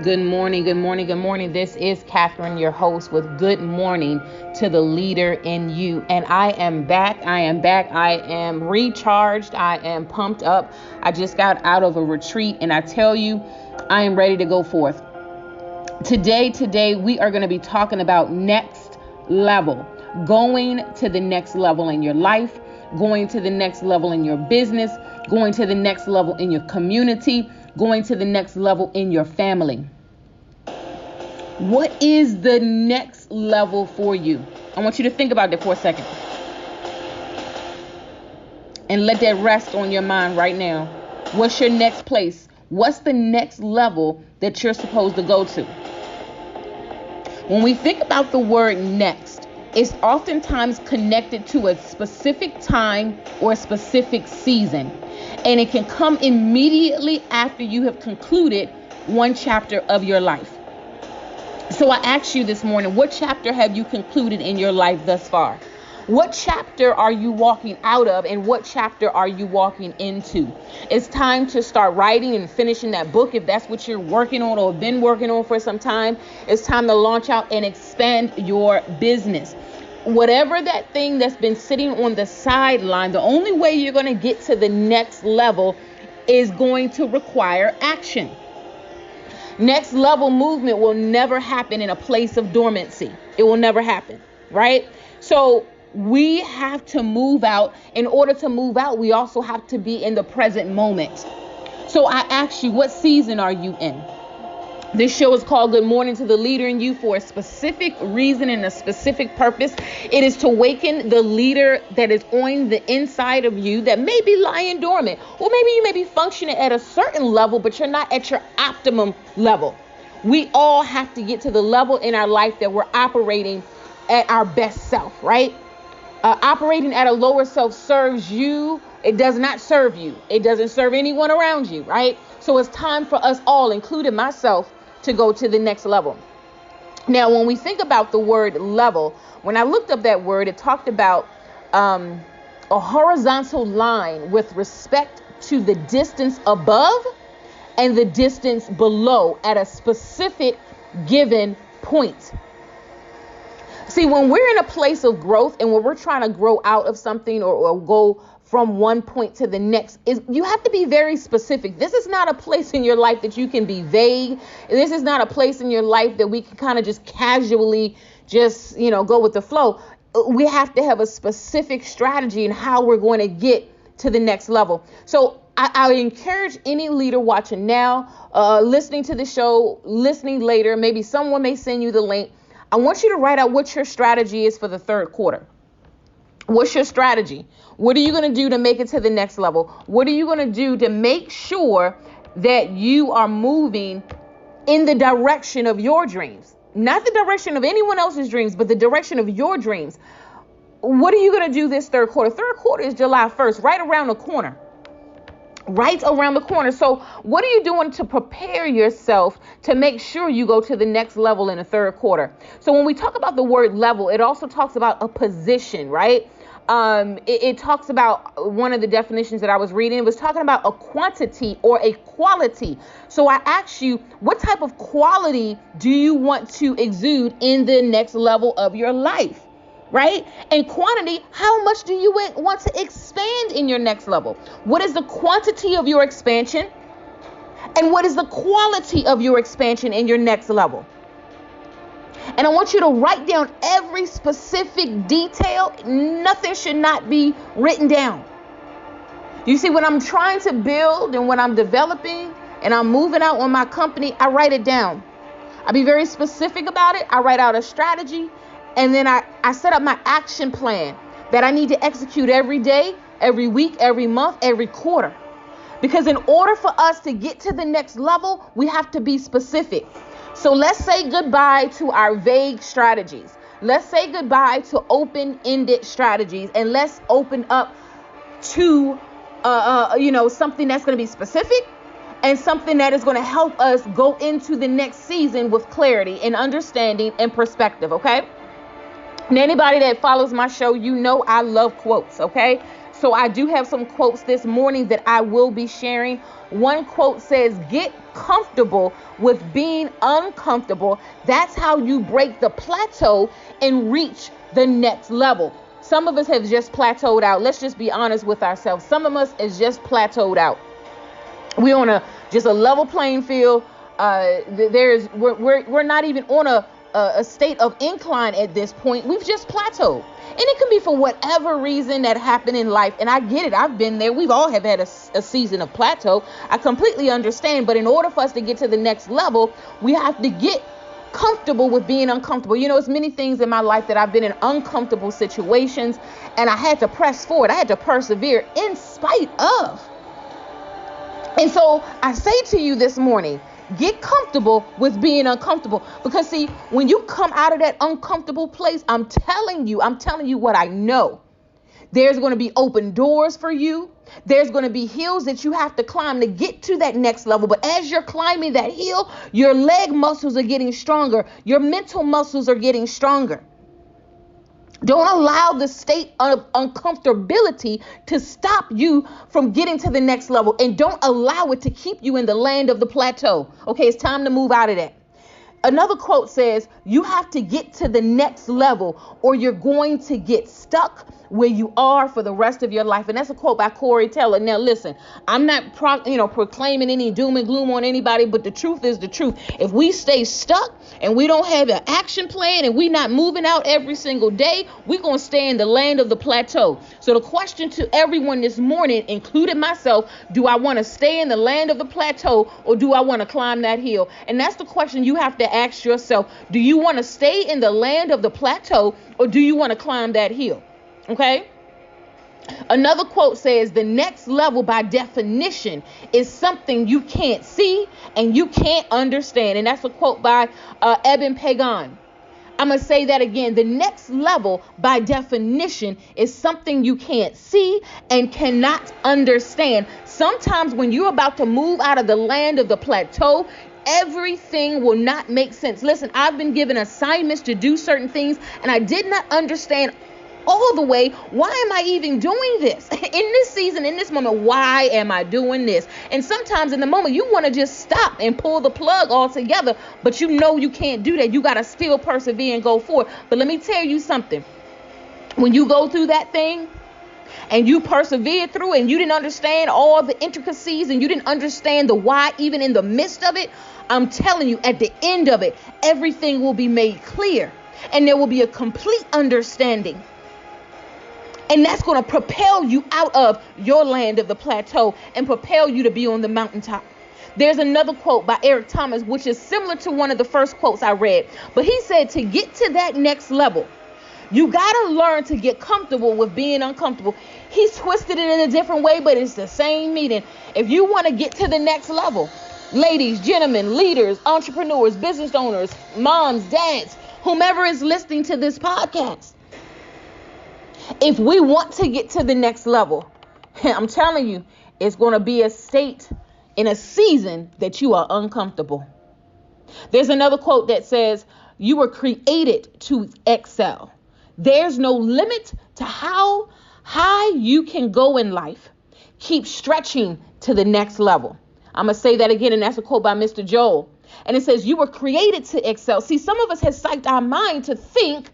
Good morning, good morning, good morning. This is Catherine, your host, with Good Morning to the Leader in You. And I am back. I am recharged. I am pumped up. I just got out of a retreat, and I tell you, I am ready to go forth. Today, we are going to be talking about next level. Going to the next level in your life, going to the next level in your business, going to the next level in your community, going to the next level in your family. What is the next level for you? I want you to think about that for a second. And let that rest on your mind right now. What's your next place? What's the next level that you're supposed to go to? When we think about the word next, it's oftentimes connected to a specific time or a specific season. And it can come immediately after you have concluded one chapter of your life. So I asked you this morning, what chapter have you concluded in your life thus far? What chapter are you walking out of, and what chapter are you walking into? It's time to start writing and finishing that book if that's what you're working on or been working on for some time. It's time to launch out and expand your business. Whatever that thing that's been sitting on the sideline, the only way you're going to get to the next level is going to require action. Next level movement will never happen in a place of dormancy. It will never happen, right? So we have to move out. In order to move out, we also have to be in the present moment. So I ask you, what season are you in? This show is called Good Morning to the Leader in You for a specific reason and a specific purpose. It is to awaken the leader that is on the inside of you that may be lying dormant. Or maybe you may be functioning at a certain level, but you're not at your optimum level. We all have to get to the level in our life that we're operating at our best self, right? Operating at a lower self serves you. It does not serve you. It doesn't serve anyone around you, right? So it's time for us all, including myself, to go to the next level. Now, when we think about the word level, when I looked up that word, it talked about a horizontal line with respect to the distance above and the distance below at a specific given point. See, when we're in a place of growth and when we're trying to grow out of something or go from one point to the next, you have to be very specific. This is not a place in your life that you can be vague. This is not a place in your life that we can kind of just casually go with the flow. We have to have a specific strategy in how we're going to get to the next level. So I encourage any leader watching now, listening to the show, listening later, maybe someone may send you the link. I want you to write out what your strategy is for the third quarter. What's your strategy? What are you going to do to make it to the next level? What are you going to do to make sure that you are moving in the direction of your dreams? Not the direction of anyone else's dreams, but the direction of your dreams. What are you going to do this third quarter? Third quarter is July 1st, right around the corner. Right around the corner. So what are you doing to prepare yourself to make sure you go to the next level in the third quarter? So when we talk about the word level, it also talks about a position, right? It talks about one of the definitions that I was reading. It was talking about a quantity or a quality. So I asked you, what type of quality do you want to exude in the next level of your life? Right? And quantity, how much do you want to expand in your next level? What is the quantity of your expansion? And what is the quality of your expansion in your next level? And I want you to write down every specific detail. Nothing should not be written down. You see, when I'm trying to build and when I'm developing and I'm moving out on my company, I write it down. I be very specific about it. I write out a strategy. And then I set up my action plan that I need to execute every day, every week, every month, every quarter. Because in order for us to get to the next level, we have to be specific. So let's say goodbye to our vague strategies. Let's say goodbye to open-ended strategies. And let's open up to, something that's going to be specific and something that is going to help us go into the next season with clarity and understanding and perspective, okay? And anybody that follows my show, you know I love quotes, okay? So I do have some quotes this morning that I will be sharing. One quote says, get comfortable with being uncomfortable. That's how you break the plateau and reach the next level. Some of us have just plateaued out. Let's just be honest with ourselves. Some of us is just plateaued out. We're on just a level playing field. We're not even on a state of incline at this point. We've just plateaued. And it can be for whatever reason that happened in life. And I get it. I've been there. We've all have had a season of plateau. I completely understand. But in order for us to get to the next level, we have to get comfortable with being uncomfortable. You know, it's many things in my life that I've been in uncomfortable situations, and I had to press forward. I had to persevere in spite of. And so I say to you this morning, get comfortable with being uncomfortable. Because see, when you come out of that uncomfortable place, I'm telling you what I know. There's going to be open doors for you. There's going to be hills that you have to climb to get to that next level. But as you're climbing that hill, your leg muscles are getting stronger. Your mental muscles are getting stronger. Don't allow the state of uncomfortability to stop you from getting to the next level. And don't allow it to keep you in the land of the plateau. Okay, it's time to move out of that. Another quote says, you have to get to the next level or you're going to get stuck where you are for the rest of your life. And that's a quote by Corey Taylor. Now, listen, I'm not proclaiming any doom and gloom on anybody, but the truth is the truth. If we stay stuck and we don't have an action plan and we're not moving out every single day, we're going to stay in the land of the plateau. So the question to everyone this morning, including myself, do I want to stay in the land of the plateau or do I want to climb that hill? And that's the question you have to ask yourself. Do you want to stay in the land of the plateau or do you want to climb that hill? Okay. Another quote says, the next level by definition is something you can't see and you can't understand. And that's a quote by Eben Pagan. I'm going to say that again. The next level by definition is something you can't see and cannot understand. Sometimes when you're about to move out of the land of the plateau, everything will not make sense. Listen, I've been given assignments to do certain things and I did not understand all the way, why am I even doing this? In this season, in this moment, why am I doing this? And sometimes in the moment, you want to just stop and pull the plug altogether, but you know you can't do that. You got to still persevere and go forward. But let me tell you something. When you go through that thing and you persevere through and you didn't understand all the intricacies and you didn't understand the why even in the midst of it, I'm telling you, at the end of it, everything will be made clear and there will be a complete understanding. And that's going to propel you out of your land of the plateau and propel you to be on the mountaintop. There's another quote by Eric Thomas, which is similar to one of the first quotes I read. But he said to get to that next level, you got to learn to get comfortable with being uncomfortable. He's twisted it in a different way, but it's the same meaning. If you want to get to the next level, ladies, gentlemen, leaders, entrepreneurs, business owners, moms, dads, whomever is listening to this podcast, if we want to get to the next level, I'm telling you, it's going to be a state in a season that you are uncomfortable. There's another quote that says, you were created to excel. There's no limit to how high you can go in life. Keep stretching to the next level. I'm going to say that again, and that's a quote by Mr. Joel. And it says, you were created to excel. See, some of us have psyched our mind to think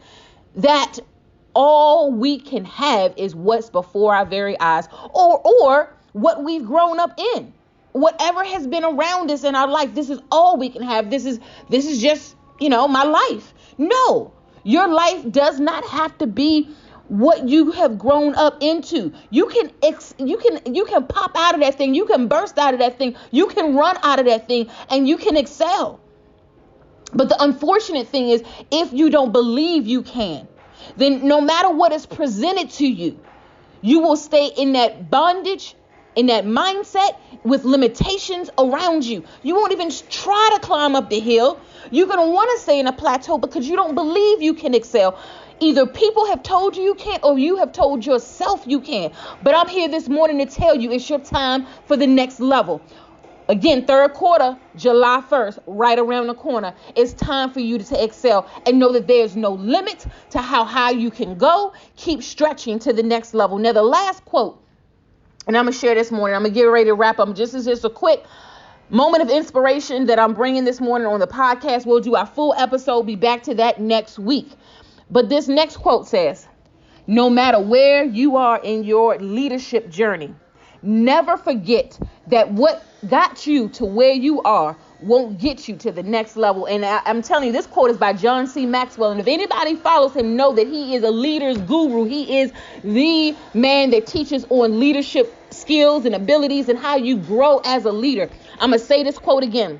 that all we can have is what's before our very eyes or what we've grown up in. Whatever has been around us in our life, this is all we can have. This is just, my life. No, your life does not have to be what you have grown up into. You can pop out of that thing. You can burst out of that thing. You can run out of that thing and you can excel. But the unfortunate thing is, if you don't believe you can, then no matter what is presented to you, you will stay in that bondage, in that mindset with limitations around you. You won't even try to climb up the hill. You're going to want to stay in a plateau because you don't believe you can excel. Either people have told you can't or you have told yourself you can. But I'm here this morning to tell you it's your time for the next level. Again, third quarter, July 1st, right around the corner. It's time for you to excel and know that there's no limit to how high you can go. Keep stretching to the next level. Now, the last quote And I'm going to share this morning. I'm going to get ready to wrap up. Just a quick moment of inspiration that I'm bringing this morning on the podcast. We'll do our full episode. Be back to that next week. But this next quote says, no matter where you are in your leadership journey, never forget that what got you to where you are won't get you to the next level. And I'm telling you, this quote is by John C. Maxwell. And if anybody follows him, know that he is a leader's guru. He is the man that teaches on leadership skills and abilities and how you grow as a leader. I'm going to say this quote again.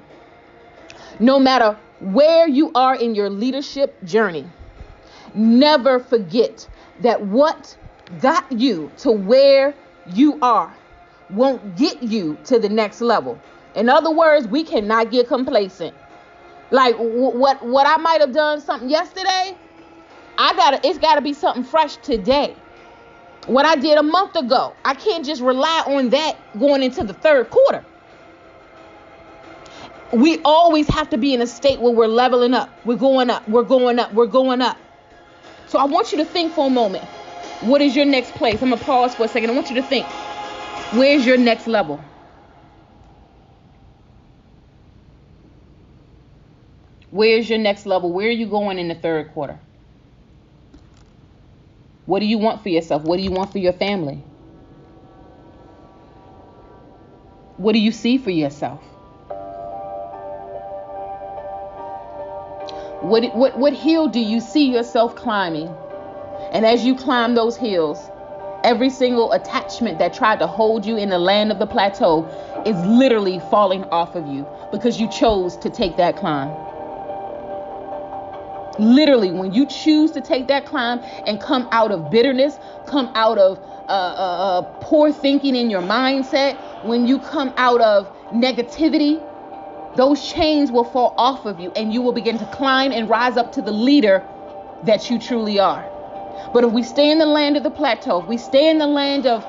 No matter where you are in your leadership journey, never forget that what got you to where you are won't get you to the next level. In other words, we cannot get complacent. Like what I might have done something yesterday, it's got to be something fresh today. What I did a month ago, I can't just rely on that going into the third quarter. We always have to be in a state where we're leveling up. We're going up. We're going up. We're going up. So I want you to think for a moment. What is your next place? I'm going to pause for a second. I want you to think. Where's your next level? Where's your next level? Where are you going in the third quarter? What do you want for yourself? What do you want for your family? What do you see for yourself? What hill do you see yourself climbing? And as you climb those hills, every single attachment that tried to hold you in the land of the plateau is literally falling off of you because you chose to take that climb. Literally, when you choose to take that climb and come out of bitterness, come out of poor thinking in your mindset, when you come out of negativity, those chains will fall off of you and you will begin to climb and rise up to the leader that you truly are. But if we stay in the land of the plateau, if we stay in the land of,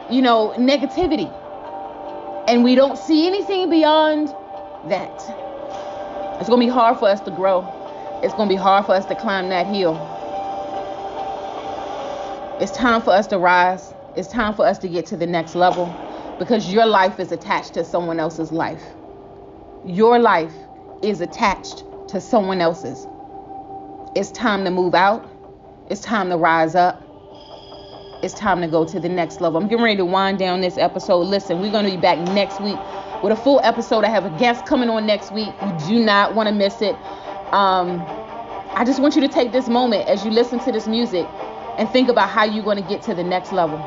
negativity, and we don't see anything beyond that, it's going to be hard for us to grow. It's going to be hard for us to climb that hill. It's time for us to rise. It's time for us to get to the next level because your life is attached to someone else's life. Your life is attached to someone else's. It's time to move out. It's time to rise up. It's time to go to the next level. I'm getting ready to wind down this episode. Listen, we're going to be back next week with a full episode. I have a guest coming on next week. You do not want to miss it. I just want you to take this moment as you listen to this music and think about how you're going to get to the next level.